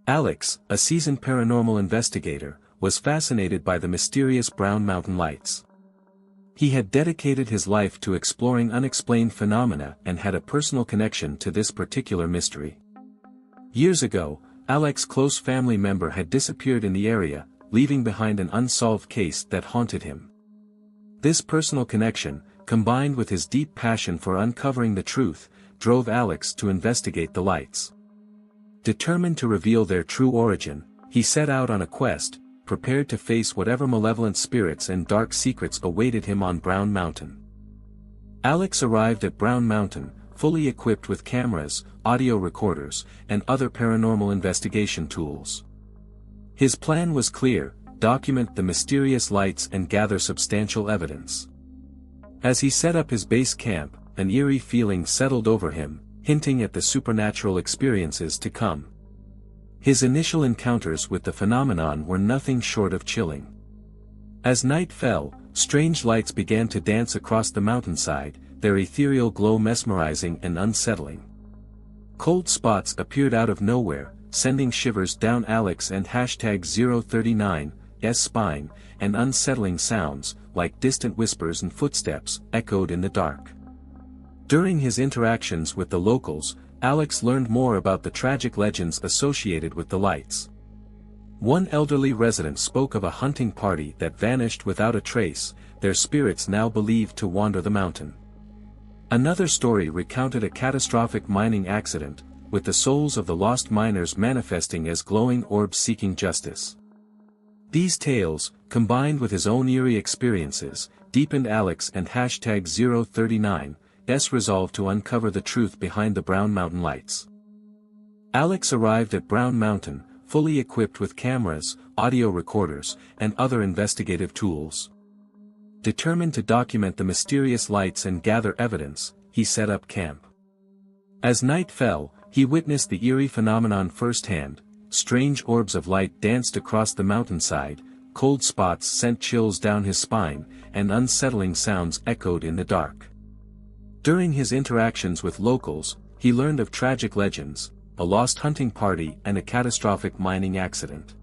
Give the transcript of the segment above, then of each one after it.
Alex, a seasoned paranormal investigator, was fascinated by the mysterious brown mountain lights. He had dedicated his life to exploring unexplained phenomena and had a personal connection to this particular mystery. Years ago, Alex's close family member had disappeared in the area, leaving behind an unsolved case that haunted him. This personal connection, combined with his deep passion for uncovering the truth, drove Alex to investigate the lights. Determined to reveal their true origin, he set out on a quest, prepared to face whatever malevolent spirits and dark secrets awaited him on Brown Mountain. Alex arrived at Brown Mountain, fully equipped with cameras, audio recorders, and other paranormal investigation tools. His plan was clear: document the mysterious lights and gather substantial evidence. As he set up his base camp, an eerie feeling settled over him, hinting at the supernatural experiences to come. His initial encounters with the phenomenon were nothing short of chilling. As night fell, strange lights began to dance across the mountainside, their ethereal glow mesmerizing and unsettling. Cold spots appeared out of nowhere, sending shivers down Alex and #039's spine, and unsettling sounds, like distant whispers and footsteps, echoed in the dark. During his interactions with the locals, Alex learned more about the tragic legends associated with the lights. One elderly resident spoke of a hunting party that vanished without a trace, their spirits now believed to wander the mountain. Another story recounted a catastrophic mining accident, with the souls of the lost miners manifesting as glowing orbs seeking justice. These tales, combined with his own eerie experiences, deepened Alex and #039's resolve to uncover the truth behind the Brown Mountain lights. Alex arrived at Brown Mountain, fully equipped with cameras, audio recorders, and other investigative tools. Determined to document the mysterious lights and gather evidence, he set up camp. As night fell, he witnessed the eerie phenomenon firsthand. Strange orbs of light danced across the mountainside, cold spots sent chills down his spine, and unsettling sounds echoed in the dark. During his interactions with locals, he learned of tragic legends, a lost hunting party and a catastrophic mining accident.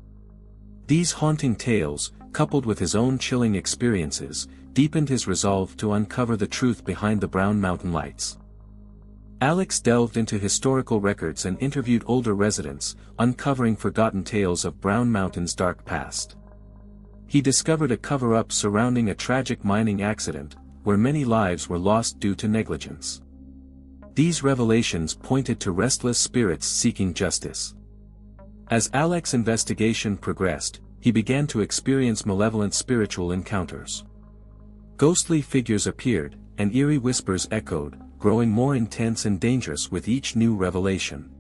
These haunting tales, coupled with his own chilling experiences, deepened his resolve to uncover the truth behind the Brown Mountain lights. Alex delved into historical records and interviewed older residents, uncovering forgotten tales of Brown Mountain's dark past. He discovered a cover-up surrounding a tragic mining accident, where many lives were lost due to negligence. These revelations pointed to restless spirits seeking justice. As Alex's investigation progressed, he began to experience malevolent spiritual encounters. Ghostly figures appeared, and eerie whispers echoed, growing more intense and dangerous with each new revelation.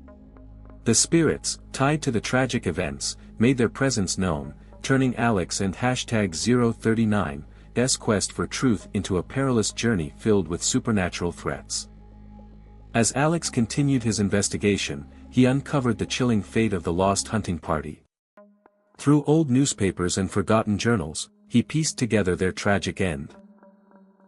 The spirits, tied to the tragic events, made their presence known, turning Alex and #039's quest for truth into a perilous journey filled with supernatural threats. As Alex continued his investigation, he uncovered the chilling fate of the lost hunting party. Through old newspapers and forgotten journals, he pieced together their tragic end.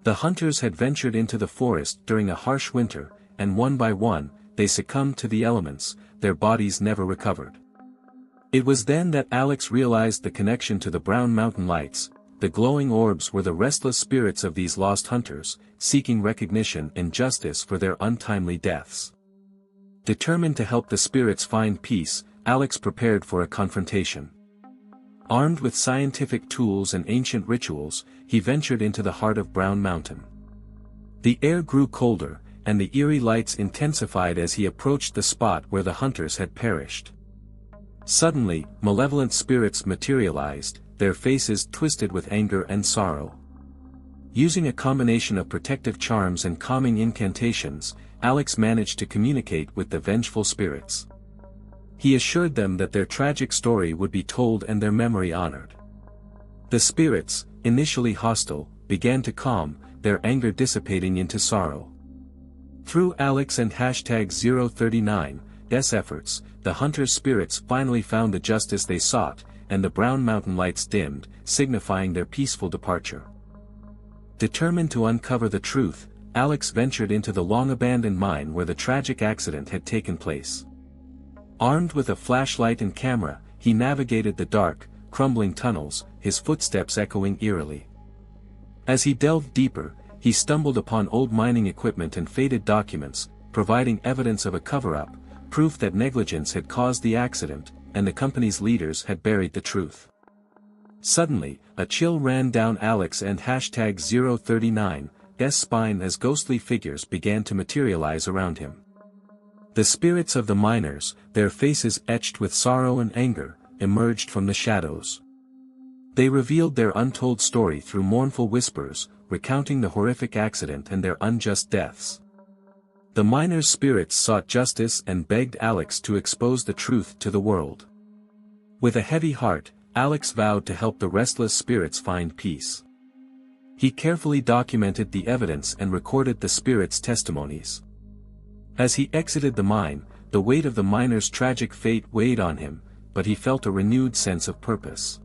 The hunters had ventured into the forest during a harsh winter, and one by one, they succumbed to the elements, their bodies never recovered. It was then that Alex realized the connection to the Brown Mountain lights. The glowing orbs were the restless spirits of these lost hunters, seeking recognition and justice for their untimely deaths. Determined to help the spirits find peace, Alex prepared for a confrontation. Armed with scientific tools and ancient rituals, he ventured into the heart of Brown Mountain. The air grew colder, and the eerie lights intensified as he approached the spot where the hunters had perished. Suddenly, malevolent spirits materialized, their faces twisted with anger and sorrow. Using a combination of protective charms and calming incantations, Alex managed to communicate with the vengeful spirits. He assured them that their tragic story would be told and their memory honored. The spirits, initially hostile, began to calm, their anger dissipating into sorrow. Through Alex and #039's efforts, the hunters' spirits finally found the justice they sought, and the Brown Mountain lights dimmed, signifying their peaceful departure. Determined to uncover the truth, Alex ventured into the long-abandoned mine where the tragic accident had taken place. Armed with a flashlight and camera, he navigated the dark, crumbling tunnels, his footsteps echoing eerily. As he delved deeper, he stumbled upon old mining equipment and faded documents, providing evidence of a cover-up, proof that negligence had caused the accident, and the company's leaders had buried the truth. Suddenly, a chill ran down Alex and #039's spine as ghostly figures began to materialize around him. The spirits of the miners, their faces etched with sorrow and anger, emerged from the shadows. They revealed their untold story through mournful whispers, recounting the horrific accident and their unjust deaths. The miners' spirits sought justice and begged Alex to expose the truth to the world. With a heavy heart, Alex vowed to help the restless spirits find peace. He carefully documented the evidence and recorded the spirits' testimonies. As he exited the mine, the weight of the miners' tragic fate weighed on him, but he felt a renewed sense of purpose.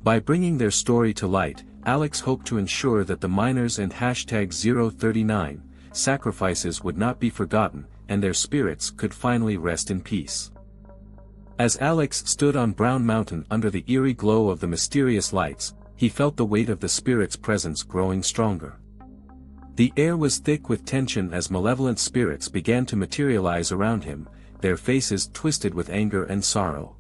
By bringing their story to light, Alex hoped to ensure that the miners and #039 sacrifices would not be forgotten, and their spirits could finally rest in peace. As Alex stood on Brown Mountain under the eerie glow of the mysterious lights, he felt the weight of the spirit's presence growing stronger. The air was thick with tension as malevolent spirits began to materialize around him, their faces twisted with anger and sorrow.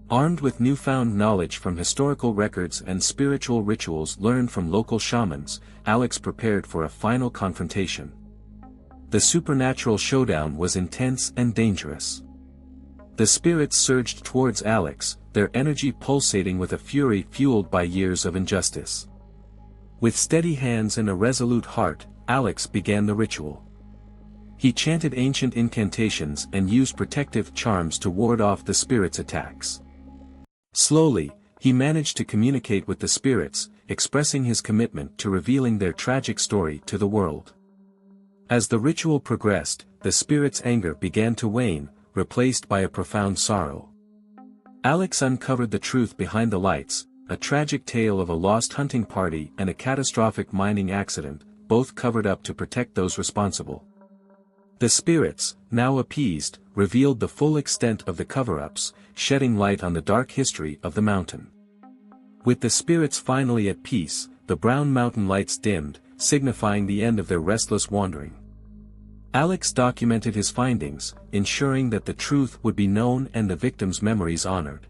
Armed with newfound knowledge from historical records and spiritual rituals learned from local shamans, Alex prepared for a final confrontation. The supernatural showdown was intense and dangerous. The spirits surged towards Alex, their energy pulsating with a fury fueled by years of injustice. With steady hands and a resolute heart, Alex began the ritual. He chanted ancient incantations and used protective charms to ward off the spirits' attacks. Slowly, he managed to communicate with the spirits, expressing his commitment to revealing their tragic story to the world. As the ritual progressed, the spirits' anger began to wane, replaced by a profound sorrow. Alex uncovered the truth behind the lights, a tragic tale of a lost hunting party and a catastrophic mining accident, both covered up to protect those responsible. The spirits, now appeased, revealed the full extent of the cover-ups, shedding light on the dark history of the mountain. With the spirits finally at peace, the Brown Mountain lights dimmed, signifying the end of their restless wandering. Alex documented his findings, ensuring that the truth would be known and the victims' memories honored.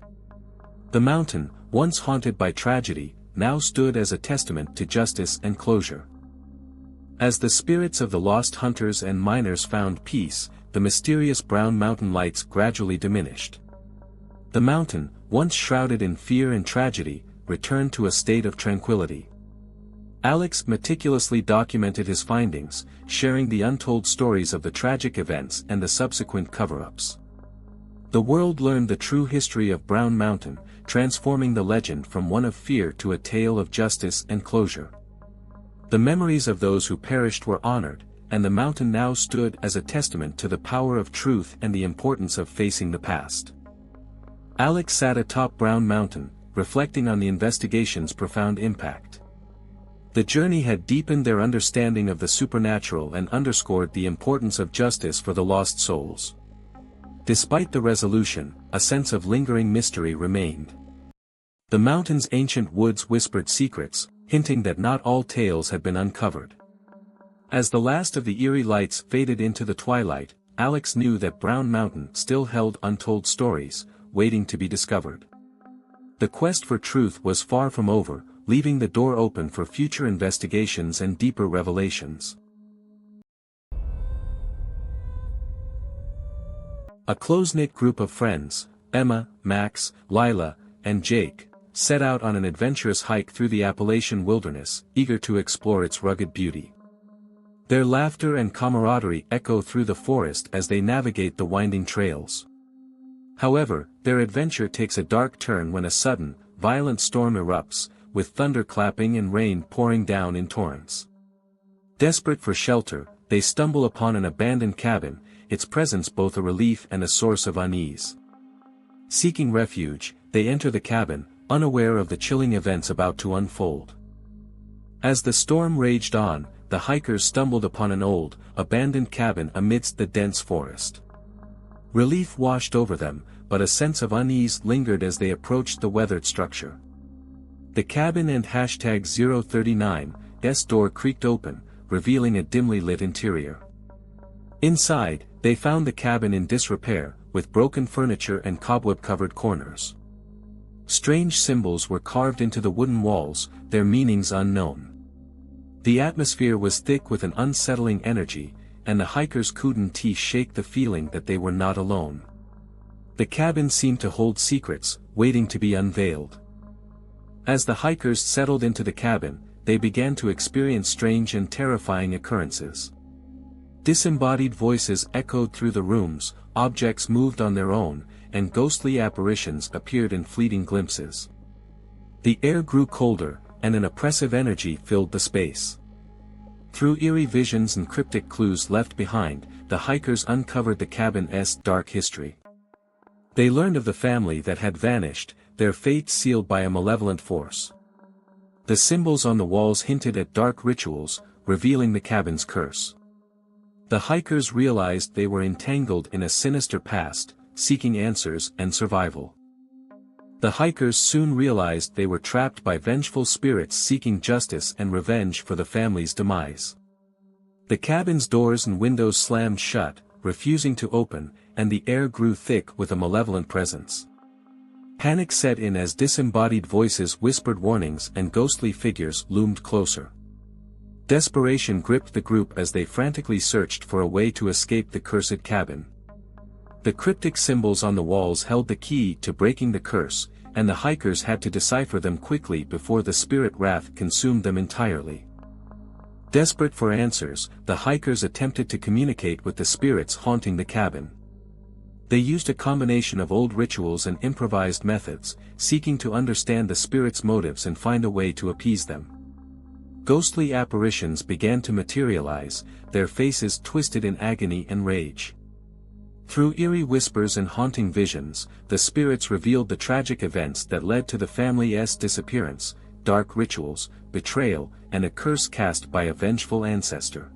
The mountain, once haunted by tragedy, now stood as a testament to justice and closure. As the spirits of the lost hunters and miners found peace, the mysterious Brown Mountain lights gradually diminished. The mountain, once shrouded in fear and tragedy, returned to a state of tranquility. Alex meticulously documented his findings, sharing the untold stories of the tragic events and the subsequent cover-ups. The world learned the true history of Brown Mountain, transforming the legend from one of fear to a tale of justice and closure. The memories of those who perished were honored, and the mountain now stood as a testament to the power of truth and the importance of facing the past. Alex sat atop Brown Mountain, reflecting on the investigation's profound impact. The journey had deepened their understanding of the supernatural and underscored the importance of justice for the lost souls. Despite the resolution, a sense of lingering mystery remained. The mountain's ancient woods whispered secrets, hinting that not all tales had been uncovered. As the last of the eerie lights faded into the twilight, Alex knew that Brown Mountain still held untold stories, waiting to be discovered. The quest for truth was far from over, leaving the door open for future investigations and deeper revelations. A close-knit group of friends, Emma, Max, Lila, and Jake, set out on an adventurous hike through the Appalachian wilderness, eager to explore its rugged beauty. Their laughter and camaraderie echo through the forest as they navigate the winding trails. However, their adventure takes a dark turn when a sudden, violent storm erupts, with thunder clapping and rain pouring down in torrents. Desperate for shelter, they stumble upon an abandoned cabin, its presence both a relief and a source of unease. Seeking refuge, they enter the cabin, unaware of the chilling events about to unfold. As the storm raged on, the hikers stumbled upon an old, abandoned cabin amidst the dense forest. Relief washed over them, but a sense of unease lingered as they approached the weathered structure. The cabin and #039's door creaked open, revealing a dimly lit interior. Inside, they found the cabin in disrepair, with broken furniture and cobweb-covered corners. Strange symbols were carved into the wooden walls, their meanings unknown. The atmosphere was thick with an unsettling energy, and the hikers couldn't shake the feeling that they were not alone. The cabin seemed to hold secrets, waiting to be unveiled. As the hikers settled into the cabin, they began to experience strange and terrifying occurrences. Disembodied voices echoed through the rooms, objects moved on their own, and ghostly apparitions appeared in fleeting glimpses. The air grew colder, and an oppressive energy filled the space. Through eerie visions and cryptic clues left behind, the hikers uncovered the cabin's dark history. They learned of the family that had vanished, their fate sealed by a malevolent force. The symbols on the walls hinted at dark rituals, revealing the cabin's curse. The hikers realized they were entangled in a sinister past, seeking answers and survival. The hikers soon realized they were trapped by vengeful spirits seeking justice and revenge for the family's demise. The cabin's doors and windows slammed shut, refusing to open, and the air grew thick with a malevolent presence. Panic set in as disembodied voices whispered warnings and ghostly figures loomed closer. Desperation gripped the group as they frantically searched for a way to escape the cursed cabin. The cryptic symbols on the walls held the key to breaking the curse, and the hikers had to decipher them quickly before the spirit wrath consumed them entirely. Desperate for answers, the hikers attempted to communicate with the spirits haunting the cabin. They used a combination of old rituals and improvised methods, seeking to understand the spirits' motives and find a way to appease them. Ghostly apparitions began to materialize, their faces twisted in agony and rage. Through eerie whispers and haunting visions, the spirits revealed the tragic events that led to the family's disappearance, dark rituals, betrayal, and a curse cast by a vengeful ancestor.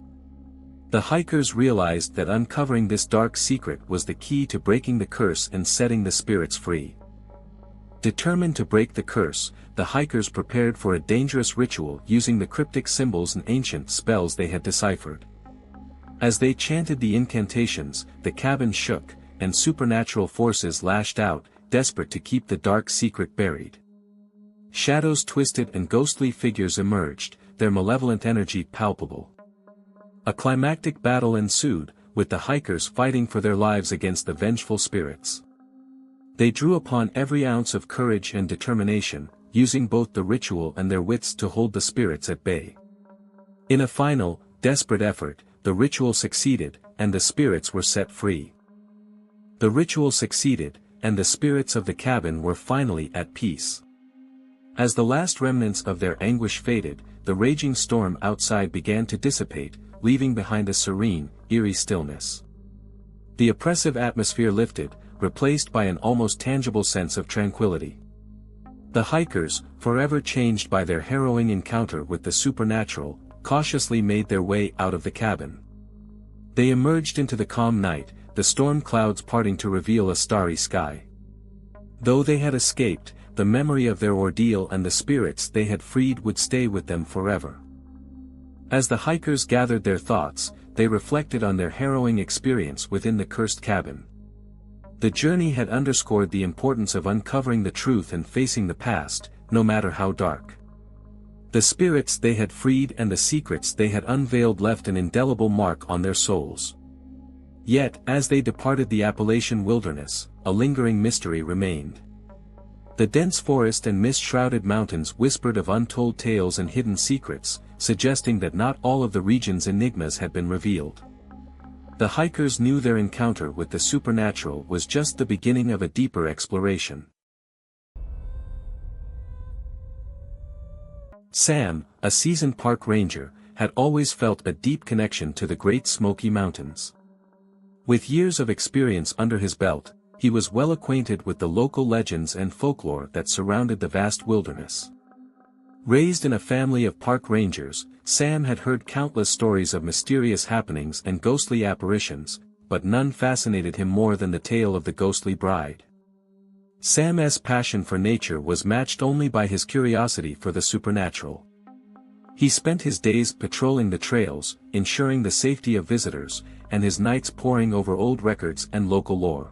The hikers realized that uncovering this dark secret was the key to breaking the curse and setting the spirits free. Determined to break the curse, the hikers prepared for a dangerous ritual using the cryptic symbols and ancient spells they had deciphered. As they chanted the incantations, the cabin shook, and supernatural forces lashed out, desperate to keep the dark secret buried. Shadows twisted and ghostly figures emerged, their malevolent energy palpable. A climactic battle ensued, with the hikers fighting for their lives against the vengeful spirits. They drew upon every ounce of courage and determination, using both the ritual and their wits to hold the spirits at bay. In a final, desperate effort, the ritual succeeded, and the spirits were set free. The ritual succeeded, and the spirits of the cabin were finally at peace. As the last remnants of their anguish faded, the raging storm outside began to dissipate, leaving behind a serene, eerie stillness. The oppressive atmosphere lifted, replaced by an almost tangible sense of tranquility. The hikers, forever changed by their harrowing encounter with the supernatural, cautiously made their way out of the cabin. They emerged into the calm night, the storm clouds parting to reveal a starry sky. Though they had escaped, the memory of their ordeal and the spirits they had freed would stay with them forever. As the hikers gathered their thoughts, they reflected on their harrowing experience within the cursed cabin. The journey had underscored the importance of uncovering the truth and facing the past, no matter how dark. The spirits they had freed and the secrets they had unveiled left an indelible mark on their souls. Yet, as they departed the Appalachian wilderness, a lingering mystery remained. The dense forest and mist-shrouded mountains whispered of untold tales and hidden secrets, suggesting that not all of the region's enigmas had been revealed. The hikers knew their encounter with the supernatural was just the beginning of a deeper exploration. Sam, a seasoned park ranger, had always felt a deep connection to the Great Smoky Mountains. With years of experience under his belt, he was well acquainted with the local legends and folklore that surrounded the vast wilderness. Raised in a family of park rangers, Sam had heard countless stories of mysterious happenings and ghostly apparitions, but none fascinated him more than the tale of the ghostly bride. Sam's passion for nature was matched only by his curiosity for the supernatural. He spent his days patrolling the trails, ensuring the safety of visitors, and his nights poring over old records and local lore.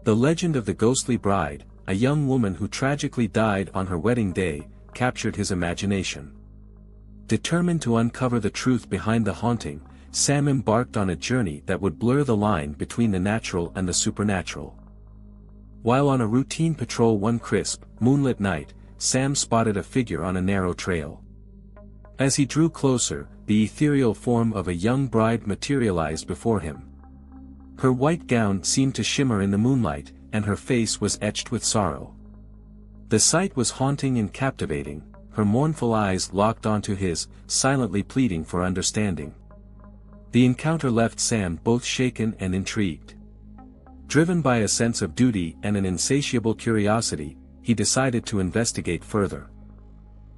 The legend of the ghostly bride, a young woman who tragically died on her wedding day, captured his imagination. Determined to uncover the truth behind the haunting, Sam embarked on a journey that would blur the line between the natural and the supernatural. While on a routine patrol one crisp, moonlit night, Sam spotted a figure on a narrow trail. As he drew closer, the ethereal form of a young bride materialized before him. Her white gown seemed to shimmer in the moonlight, and her face was etched with sorrow. The sight was haunting and captivating, her mournful eyes locked onto his, silently pleading for understanding. The encounter left Sam both shaken and intrigued. Driven by a sense of duty and an insatiable curiosity, he decided to investigate further.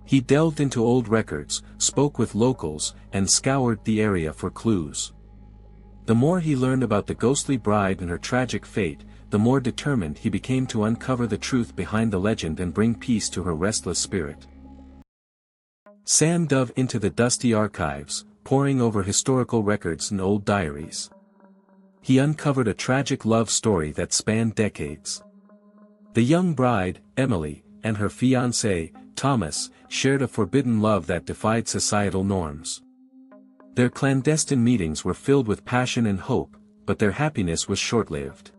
He delved into old records, spoke with locals, and scoured the area for clues. The more he learned about the ghostly bride and her tragic fate, the more determined he became to uncover the truth behind the legend and bring peace to her restless spirit. Sam dove into the dusty archives, poring over historical records and old diaries. He uncovered a tragic love story that spanned decades. The young bride, Emily, and her fiancé, Thomas, shared a forbidden love that defied societal norms. Their clandestine meetings were filled with passion and hope, but their happiness was short-lived.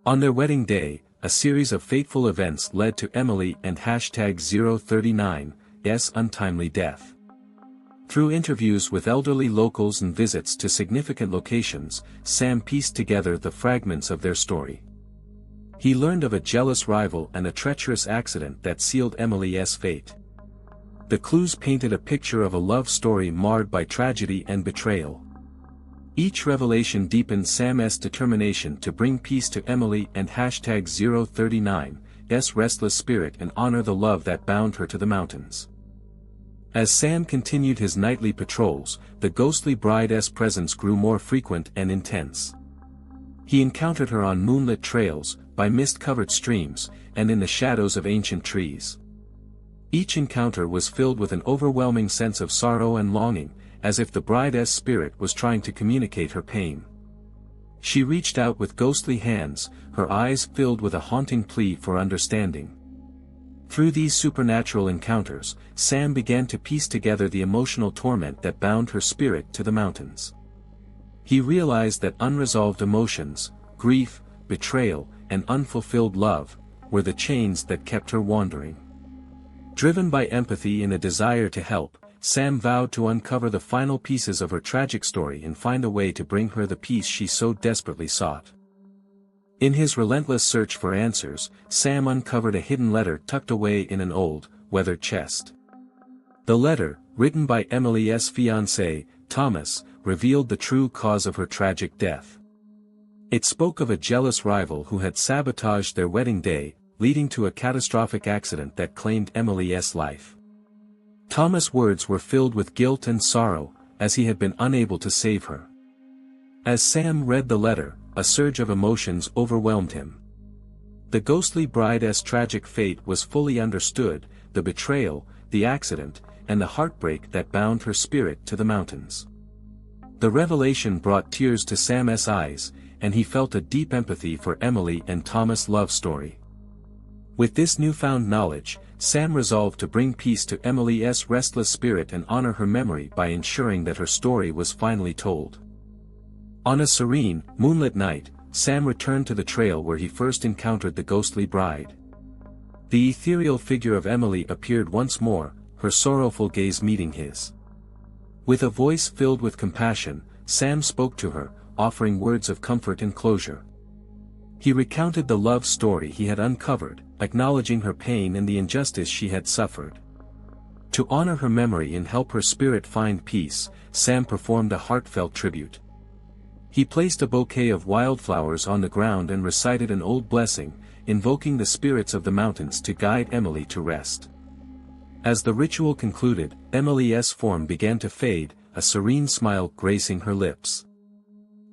On their wedding day, a series of fateful events led to Emily and #039's untimely death. Through interviews with elderly locals and visits to significant locations, Sam pieced together the fragments of their story. He learned of a jealous rival and a treacherous accident that sealed Emily's fate. The clues painted a picture of a love story marred by tragedy and betrayal. Each revelation deepened Sam's determination to bring peace to Emily and #039's restless spirit and honor the love that bound her to the mountains. As Sam continued his nightly patrols, the ghostly bride's presence grew more frequent and intense. He encountered her on moonlit trails, by mist-covered streams, and in the shadows of ancient trees. Each encounter was filled with an overwhelming sense of sorrow and longing, as if the bride's spirit was trying to communicate her pain. She reached out with ghostly hands, her eyes filled with a haunting plea for understanding. Through these supernatural encounters, Sam began to piece together the emotional torment that bound her spirit to the mountains. He realized that unresolved emotions, grief, betrayal, and unfulfilled love, were the chains that kept her wandering. Driven by empathy and a desire to help, Sam vowed to uncover the final pieces of her tragic story and find a way to bring her the peace she so desperately sought. In his relentless search for answers, Sam uncovered a hidden letter tucked away in an old, weathered chest. The letter, written by Emily's fiancé, Thomas, revealed the true cause of her tragic death. It spoke of a jealous rival who had sabotaged their wedding day, leading to a catastrophic accident that claimed Emily's life. Thomas' words were filled with guilt and sorrow, as he had been unable to save her. As Sam read the letter, a surge of emotions overwhelmed him. The ghostly bride's tragic fate was fully understood, the betrayal, the accident, and the heartbreak that bound her spirit to the mountains. The revelation brought tears to Sam's eyes, and he felt a deep empathy for Emily and Thomas' love story. With this newfound knowledge, Sam resolved to bring peace to Emily's restless spirit and honor her memory by ensuring that her story was finally told. On a serene, moonlit night, Sam returned to the trail where he first encountered the ghostly bride. The ethereal figure of Emily appeared once more, her sorrowful gaze meeting his. With a voice filled with compassion, Sam spoke to her, offering words of comfort and closure. He recounted the love story he had uncovered, acknowledging her pain and the injustice she had suffered. To honor her memory and help her spirit find peace, Sam performed a heartfelt tribute. He placed a bouquet of wildflowers on the ground and recited an old blessing, invoking the spirits of the mountains to guide Emily to rest. As the ritual concluded, Emily's form began to fade, a serene smile gracing her lips.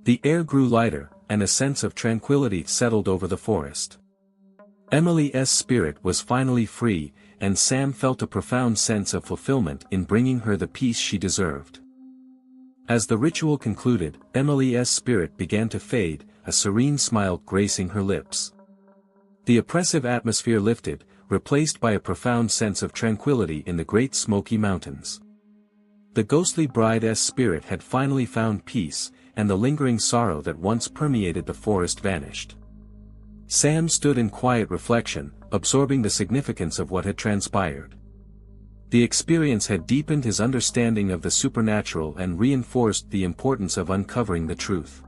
The air grew lighter, and a sense of tranquility settled over the forest. Emily's spirit was finally free, and Sam felt a profound sense of fulfillment in bringing her the peace she deserved. As the ritual concluded, Emily's spirit began to fade, a serene smile gracing her lips. The oppressive atmosphere lifted, replaced by a profound sense of tranquility in the Great Smoky Mountains. The ghostly bride's spirit had finally found peace, and the lingering sorrow that once permeated the forest vanished. Sam stood in quiet reflection, absorbing the significance of what had transpired. The experience had deepened his understanding of the supernatural and reinforced the importance of uncovering the truth.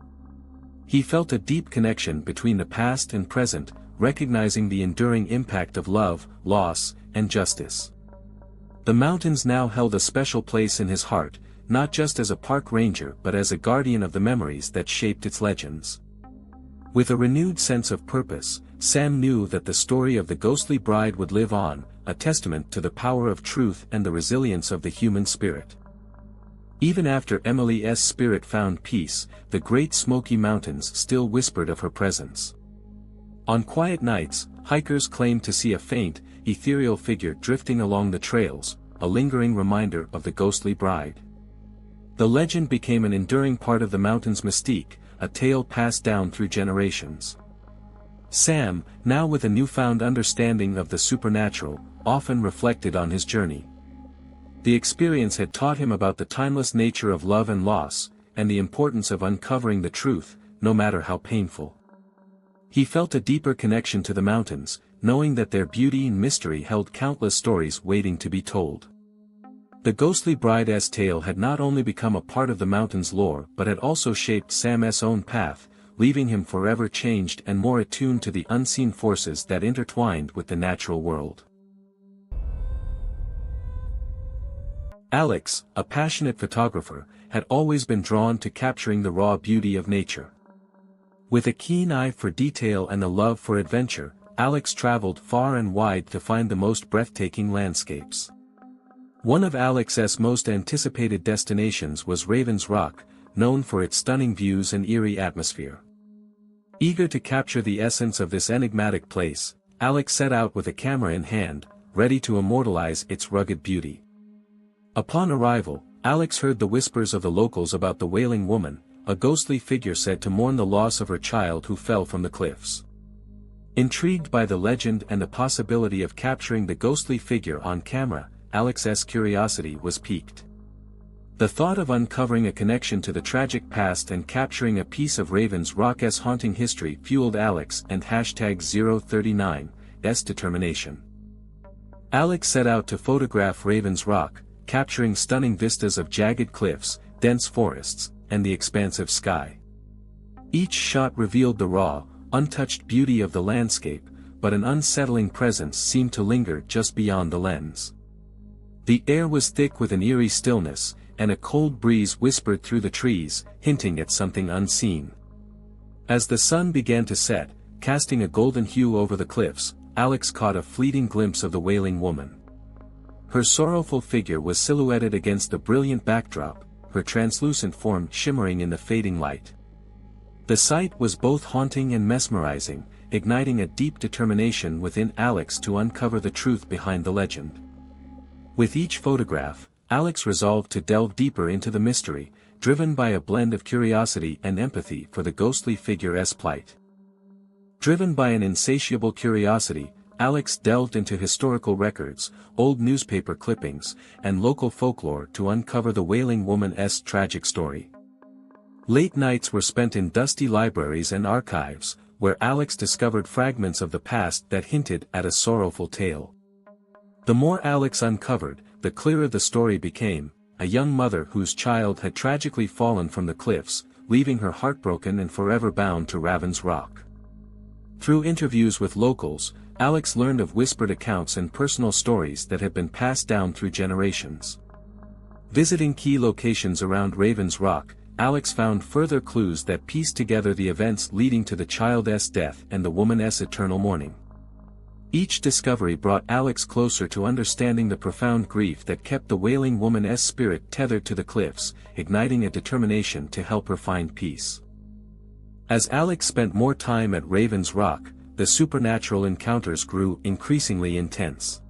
He felt a deep connection between the past and present, recognizing the enduring impact of love, loss, and justice. The mountains now held a special place in his heart, not just as a park ranger but as a guardian of the memories that shaped its legends. With a renewed sense of purpose, Sam knew that the story of the ghostly bride would live on, a testament to the power of truth and the resilience of the human spirit. Even after Emily's spirit found peace, the Great Smoky Mountains still whispered of her presence. On quiet nights, hikers claimed to see a faint, ethereal figure drifting along the trails, a lingering reminder of the ghostly bride. The legend became an enduring part of the mountain's mystique, a tale passed down through generations. Sam, now with a newfound understanding of the supernatural, often reflected on his journey. The experience had taught him about the timeless nature of love and loss, and the importance of uncovering the truth, no matter how painful. He felt a deeper connection to the mountains, knowing that their beauty and mystery held countless stories waiting to be told. The ghostly bride's tale had not only become a part of the mountain's lore but had also shaped Sam's own path, leaving him forever changed and more attuned to the unseen forces that intertwined with the natural world. Alex, a passionate photographer, had always been drawn to capturing the raw beauty of nature. With a keen eye for detail and a love for adventure, Alex traveled far and wide to find the most breathtaking landscapes. One of Alex's most anticipated destinations was Raven's Rock, known for its stunning views and eerie atmosphere. Eager to capture the essence of this enigmatic place, Alex set out with a camera in hand, ready to immortalize its rugged beauty. Upon arrival, Alex heard the whispers of the locals about the Wailing Woman, a ghostly figure said to mourn the loss of her child who fell from the cliffs. Intrigued by the legend and the possibility of capturing the ghostly figure on camera, Alex's curiosity was piqued. The thought of uncovering a connection to the tragic past and capturing a piece of Raven's Rock's haunting history fueled Alex and #039's determination. Alex set out to photograph Raven's Rock, capturing stunning vistas of jagged cliffs, dense forests, and the expansive sky. Each shot revealed the raw, untouched beauty of the landscape, but an unsettling presence seemed to linger just beyond the lens. The air was thick with an eerie stillness, and a cold breeze whispered through the trees, hinting at something unseen. As the sun began to set, casting a golden hue over the cliffs, Alex caught a fleeting glimpse of the Wailing Woman. Her sorrowful figure was silhouetted against a brilliant backdrop, her translucent form shimmering in the fading light. The sight was both haunting and mesmerizing, igniting a deep determination within Alex to uncover the truth behind the legend. With each photograph, Alex resolved to delve deeper into the mystery, driven by a blend of curiosity and empathy for the ghostly figure's plight. Driven by an insatiable curiosity, Alex delved into historical records, old newspaper clippings, and local folklore to uncover the Wailing Woman's tragic story. Late nights were spent in dusty libraries and archives, where Alex discovered fragments of the past that hinted at a sorrowful tale. The more Alex uncovered, the clearer the story became, a young mother whose child had tragically fallen from the cliffs, leaving her heartbroken and forever bound to Raven's Rock. Through interviews with locals, Alex learned of whispered accounts and personal stories that had been passed down through generations. Visiting key locations around Raven's Rock, Alex found further clues that pieced together the events leading to the child's death and the woman's eternal mourning. Each discovery brought Alex closer to understanding the profound grief that kept the Wailing Woman's spirit tethered to the cliffs, igniting a determination to help her find peace. As Alex spent more time at Raven's Rock, the supernatural encounters grew increasingly intense.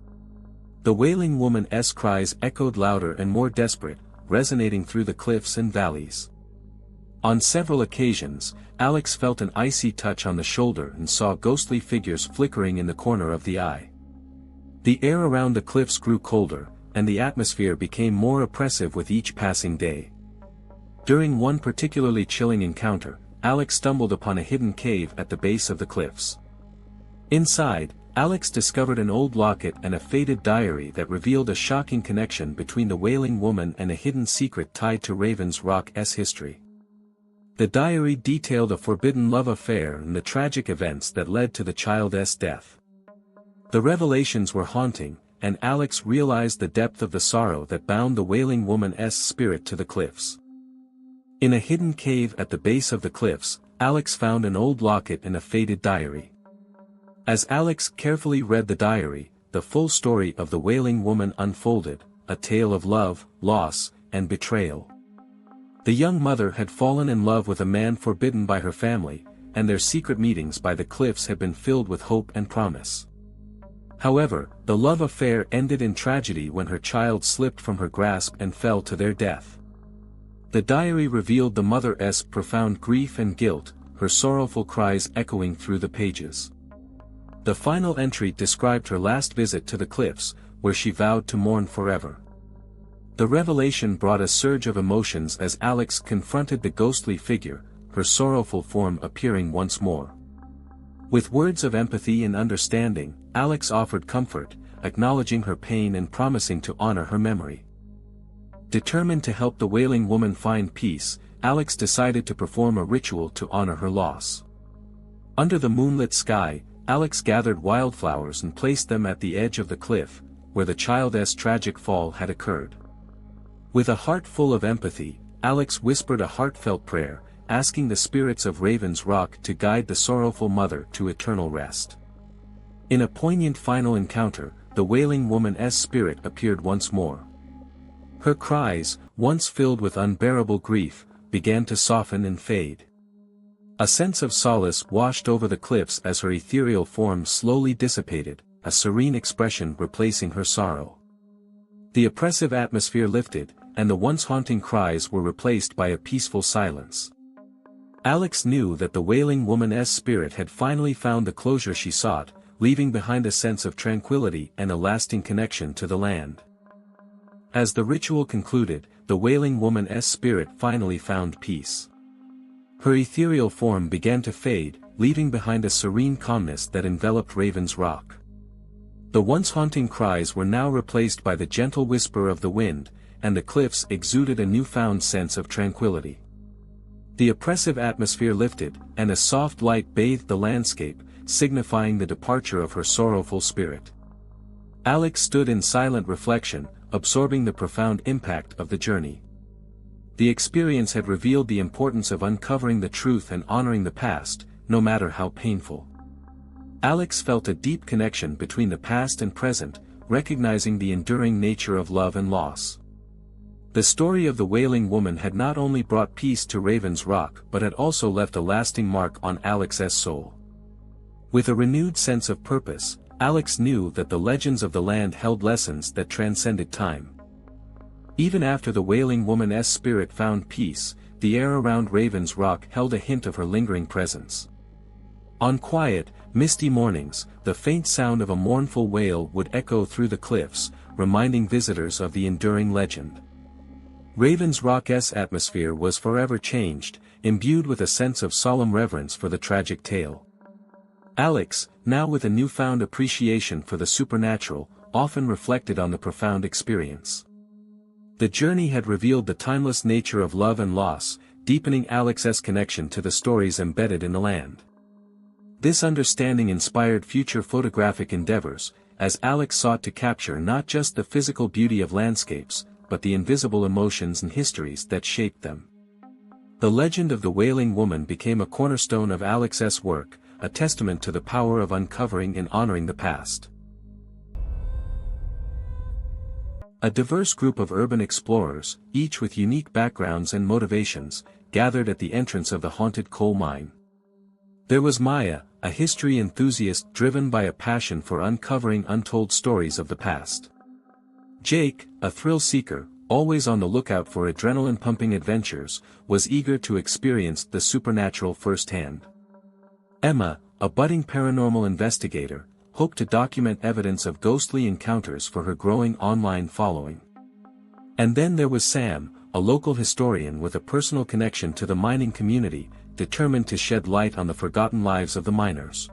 The Wailing Woman's cries echoed louder and more desperate, resonating through the cliffs and valleys. On several occasions, Alex felt an icy touch on the shoulder and saw ghostly figures flickering in the corner of the eye. The air around the cliffs grew colder, and the atmosphere became more oppressive with each passing day. During one particularly chilling encounter, Alex stumbled upon a hidden cave at the base of the cliffs. Inside, Alex discovered an old locket and a faded diary that revealed a shocking connection between the Wailing Woman and a hidden secret tied to Raven's Rock's history. The diary detailed a forbidden love affair and the tragic events that led to the child's death. The revelations were haunting, and Alex realized the depth of the sorrow that bound the Wailing Woman's spirit to the cliffs. In a hidden cave at the base of the cliffs, Alex found an old locket and a faded diary. As Alex carefully read the diary, the full story of the Wailing Woman unfolded, a tale of love, loss, and betrayal. The young mother had fallen in love with a man forbidden by her family, and their secret meetings by the cliffs had been filled with hope and promise. However, the love affair ended in tragedy when her child slipped from her grasp and fell to their death. The diary revealed the mother's profound grief and guilt, her sorrowful cries echoing through the pages. The final entry described her last visit to the cliffs, where she vowed to mourn forever. The revelation brought a surge of emotions as Alex confronted the ghostly figure, her sorrowful form appearing once more. With words of empathy and understanding, Alex offered comfort, acknowledging her pain and promising to honor her memory. Determined to help the Wailing Woman find peace, Alex decided to perform a ritual to honor her loss. Under the moonlit sky, Alex gathered wildflowers and placed them at the edge of the cliff, where the child's tragic fall had occurred. With a heart full of empathy, Alex whispered a heartfelt prayer, asking the spirits of Raven's Rock to guide the sorrowful mother to eternal rest. In a poignant final encounter, the Wailing Woman's spirit appeared once more. Her cries, once filled with unbearable grief, began to soften and fade. A sense of solace washed over the cliffs as her ethereal form slowly dissipated, a serene expression replacing her sorrow. The oppressive atmosphere lifted, and the once haunting cries were replaced by a peaceful silence. Alex knew that the Wailing Woman's spirit had finally found the closure she sought, leaving behind a sense of tranquility and a lasting connection to the land. As the ritual concluded, the Wailing Woman's spirit finally found peace. Her ethereal form began to fade, leaving behind a serene calmness that enveloped Raven's Rock. The once haunting cries were now replaced by the gentle whisper of the wind, and the cliffs exuded a newfound sense of tranquility. The oppressive atmosphere lifted, and a soft light bathed the landscape, signifying the departure of her sorrowful spirit. Alex stood in silent reflection, absorbing the profound impact of the journey. The experience had revealed the importance of uncovering the truth and honoring the past, no matter how painful. Alex felt a deep connection between the past and present, recognizing the enduring nature of love and loss. The story of the Wailing Woman had not only brought peace to Raven's Rock but had also left a lasting mark on Alex's soul. With a renewed sense of purpose, Alex knew that the legends of the land held lessons that transcended time. Even after the Wailing Woman's spirit found peace, the air around Raven's Rock held a hint of her lingering presence. On quiet, misty mornings, the faint sound of a mournful wail would echo through the cliffs, reminding visitors of the enduring legend. Raven's Rock's atmosphere was forever changed, imbued with a sense of solemn reverence for the tragic tale. Alex, now with a newfound appreciation for the supernatural, often reflected on the profound experience. The journey had revealed the timeless nature of love and loss, deepening Alex's connection to the stories embedded in the land. This understanding inspired future photographic endeavors, as Alex sought to capture not just the physical beauty of landscapes, but the invisible emotions and histories that shaped them. The legend of the Wailing Woman became a cornerstone of Alex's work, a testament to the power of uncovering and honoring the past. A diverse group of urban explorers, each with unique backgrounds and motivations, gathered at the entrance of the haunted coal mine. There was Maya, a history enthusiast driven by a passion for uncovering untold stories of the past. Jake, a thrill seeker, always on the lookout for adrenaline-pumping adventures, was eager to experience the supernatural firsthand. Emma, a budding paranormal investigator, hoped to document evidence of ghostly encounters for her growing online following. And then there was Sam, a local historian with a personal connection to the mining community, determined to shed light on the forgotten lives of the miners.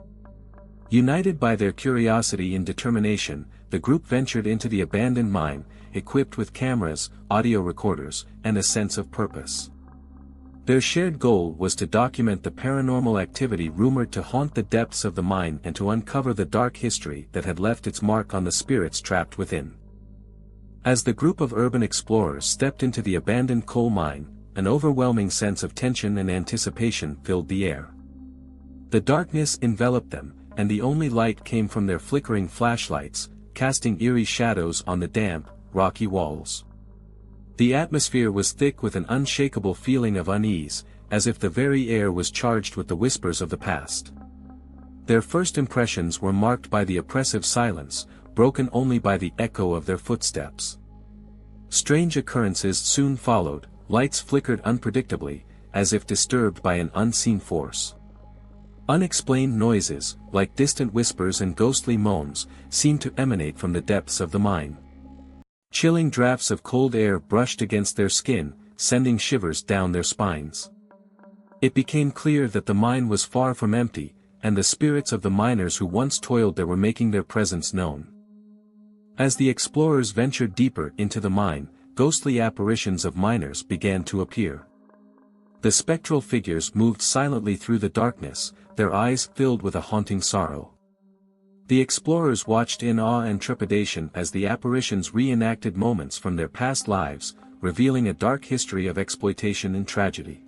United by their curiosity and determination, the group ventured into the abandoned mine, equipped with cameras, audio recorders, and a sense of purpose. Their shared goal was to document the paranormal activity rumored to haunt the depths of the mine and to uncover the dark history that had left its mark on the spirits trapped within. As the group of urban explorers stepped into the abandoned coal mine, an overwhelming sense of tension and anticipation filled the air. The darkness enveloped them, and the only light came from their flickering flashlights, casting eerie shadows on the damp, rocky walls. The atmosphere was thick with an unshakable feeling of unease, as if the very air was charged with the whispers of the past. Their first impressions were marked by the oppressive silence, broken only by the echo of their footsteps. Strange occurrences soon followed. Lights flickered unpredictably, as if disturbed by an unseen force. Unexplained noises, like distant whispers and ghostly moans, seemed to emanate from the depths of the mine. Chilling drafts of cold air brushed against their skin, sending shivers down their spines. It became clear that the mine was far from empty, and the spirits of the miners who once toiled there were making their presence known. As the explorers ventured deeper into the mine, ghostly apparitions of miners began to appear. The spectral figures moved silently through the darkness, their eyes filled with a haunting sorrow. The explorers watched in awe and trepidation as the apparitions reenacted moments from their past lives, revealing a dark history of exploitation and tragedy.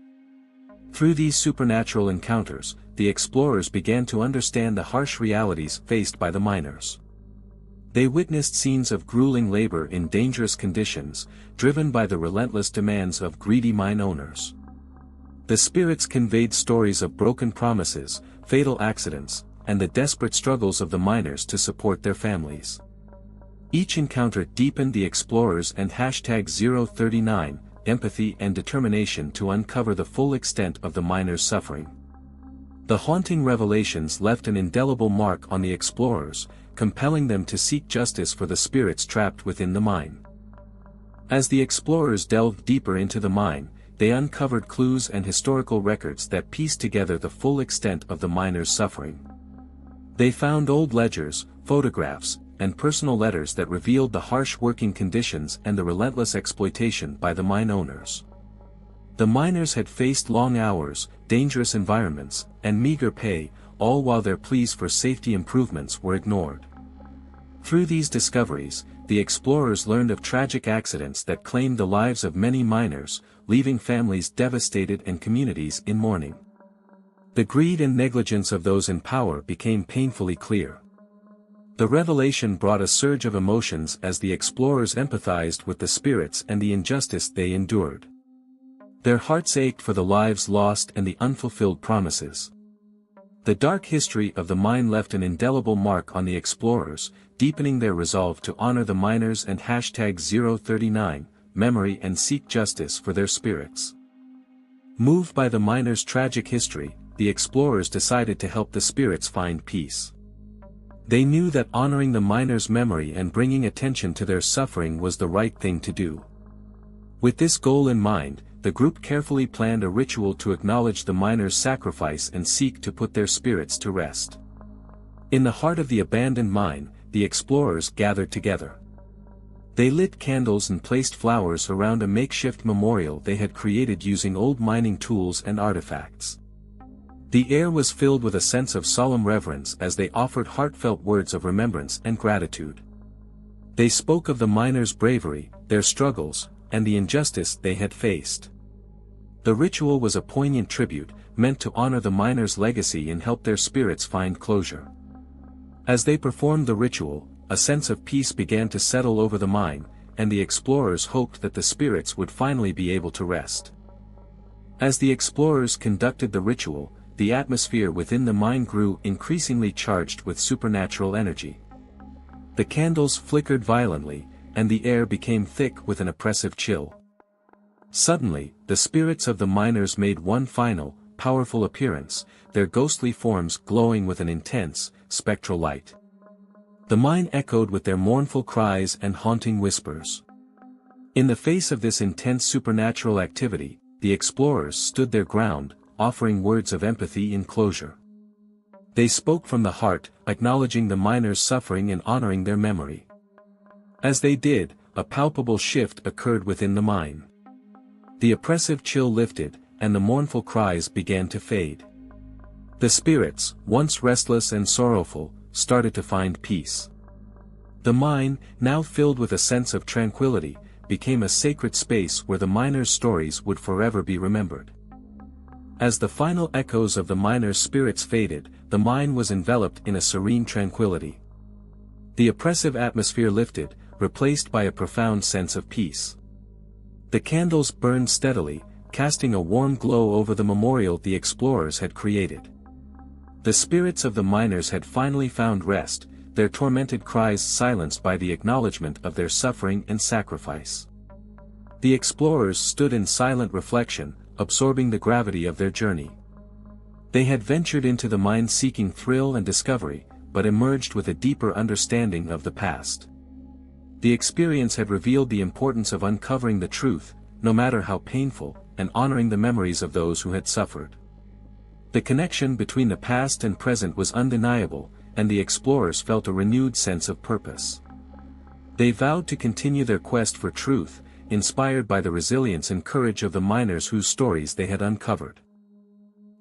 Through these supernatural encounters, the explorers began to understand the harsh realities faced by the miners. They witnessed scenes of grueling labor in dangerous conditions, driven by the relentless demands of greedy mine owners. The spirits conveyed stories of broken promises, fatal accidents, and the desperate struggles of the miners to support their families. Each encounter deepened the explorers and #039, empathy and determination to uncover the full extent of the miners' suffering. The haunting revelations left an indelible mark on the explorers, compelling them to seek justice for the spirits trapped within the mine. As the explorers delved deeper into the mine, they uncovered clues and historical records that pieced together the full extent of the miners' suffering. They found old ledgers, photographs, and personal letters that revealed the harsh working conditions and the relentless exploitation by the mine owners. The miners had faced long hours, dangerous environments, and meager pay, all while their pleas for safety improvements were ignored. Through these discoveries, the explorers learned of tragic accidents that claimed the lives of many miners, leaving families devastated and communities in mourning. The greed and negligence of those in power became painfully clear. The revelation brought a surge of emotions as the explorers empathized with the spirits and the injustice they endured. Their hearts ached for the lives lost and the unfulfilled promises. The dark history of the mine left an indelible mark on the explorers, deepening their resolve to honor the miners and #039, memory and seek justice for their spirits. Moved by the miners' tragic history, the explorers decided to help the spirits find peace. They knew that honoring the miners' memory and bringing attention to their suffering was the right thing to do. With this goal in mind, the group carefully planned a ritual to acknowledge the miners' sacrifice and seek to put their spirits to rest. In the heart of the abandoned mine, the explorers gathered together. They lit candles and placed flowers around a makeshift memorial they had created using old mining tools and artifacts. The air was filled with a sense of solemn reverence as they offered heartfelt words of remembrance and gratitude. They spoke of the miners' bravery, their struggles, and the injustice they had faced. The ritual was a poignant tribute, meant to honor the miners' legacy and help their spirits find closure. As they performed the ritual, a sense of peace began to settle over the mine, and the explorers hoped that the spirits would finally be able to rest. As the explorers conducted the ritual, the atmosphere within the mine grew increasingly charged with supernatural energy. The candles flickered violently, and the air became thick with an oppressive chill. Suddenly, the spirits of the miners made one final, powerful appearance, their ghostly forms glowing with an intense, spectral light. The mine echoed with their mournful cries and haunting whispers. In the face of this intense supernatural activity, the explorers stood their ground, offering words of empathy and closure. They spoke from the heart, acknowledging the miners' suffering and honoring their memory. As they did, a palpable shift occurred within the mine. The oppressive chill lifted, and the mournful cries began to fade. The spirits, once restless and sorrowful, started to find peace. The mine, now filled with a sense of tranquility, became a sacred space where the miners' stories would forever be remembered. As the final echoes of the miners' spirits faded, the mine was enveloped in a serene tranquility. The oppressive atmosphere lifted, replaced by a profound sense of peace. The candles burned steadily, casting a warm glow over the memorial the explorers had created. The spirits of the miners had finally found rest, their tormented cries silenced by the acknowledgement of their suffering and sacrifice. The explorers stood in silent reflection, absorbing the gravity of their journey. They had ventured into the mine seeking thrill and discovery, but emerged with a deeper understanding of the past. The experience had revealed the importance of uncovering the truth, no matter how painful, and honoring the memories of those who had suffered. The connection between the past and present was undeniable, and the explorers felt a renewed sense of purpose. They vowed to continue their quest for truth, inspired by the resilience and courage of the miners whose stories they had uncovered.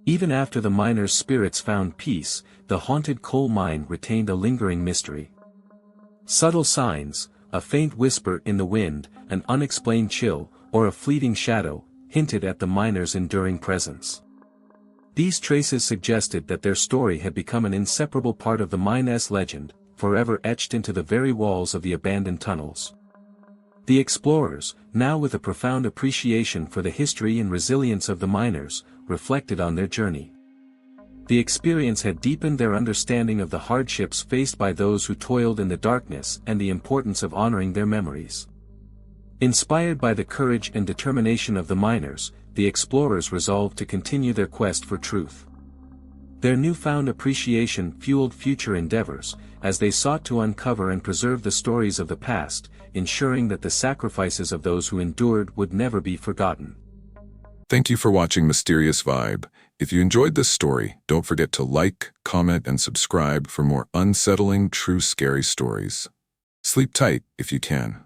Even after the miners' spirits found peace, the haunted coal mine retained a lingering mystery. Subtle signs, a faint whisper in the wind, an unexplained chill, or a fleeting shadow, hinted at the miners' enduring presence. These traces suggested that their story had become an inseparable part of the mine's legend, forever etched into the very walls of the abandoned tunnels. The explorers, now with a profound appreciation for the history and resilience of the miners, reflected on their journey. The experience had deepened their understanding of the hardships faced by those who toiled in the darkness and the importance of honoring their memories. Inspired by the courage and determination of the miners, the explorers resolved to continue their quest for truth. Their newfound appreciation fueled future endeavors, as they sought to uncover and preserve the stories of the past, ensuring that the sacrifices of those who endured would never be forgotten. Thank you for watching Mysterious Vibe. If you enjoyed this story, don't forget to like, comment, and subscribe for more unsettling, true scary stories. Sleep tight if you can.